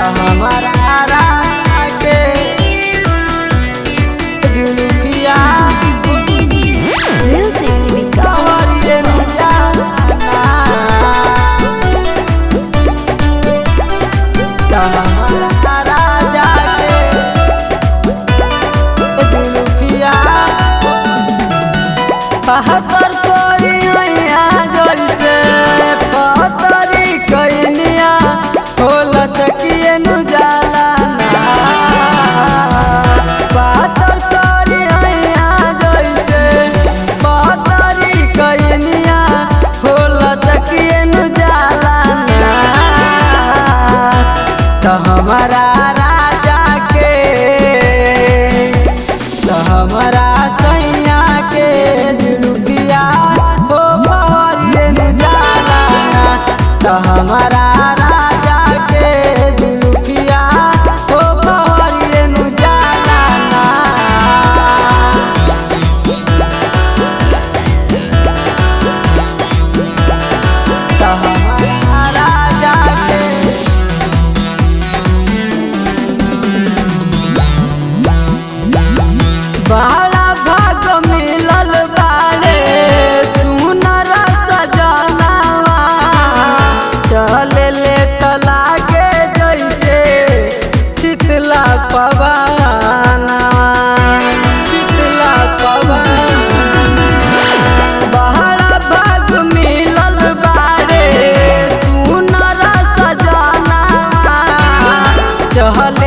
हमारा के जुल्फिया कंवरिए नु जाना हमारा राजा के जुल्फिया बहत्तर कोई मैया जैसे पतरी कैनिया होला चकिए नु जाला बहत्तर कोई मैया जैसे पतरी कैनिया होला चकिए नु जाला तो हमारा राजा के तो हमारा सैया के जुल्फिया हो भवरिए नु जाला तो हमारा राजा के जुल्फिया हो भवरिए नु जाला तो हमारा राजा के बड़ा भाग मिलल बारे सुनर सजनावा चले ले त लागे जैसे शीतला पवनवा शीतला पवन बड़ा भाग मिलल बारे सुनर सजनावा चहल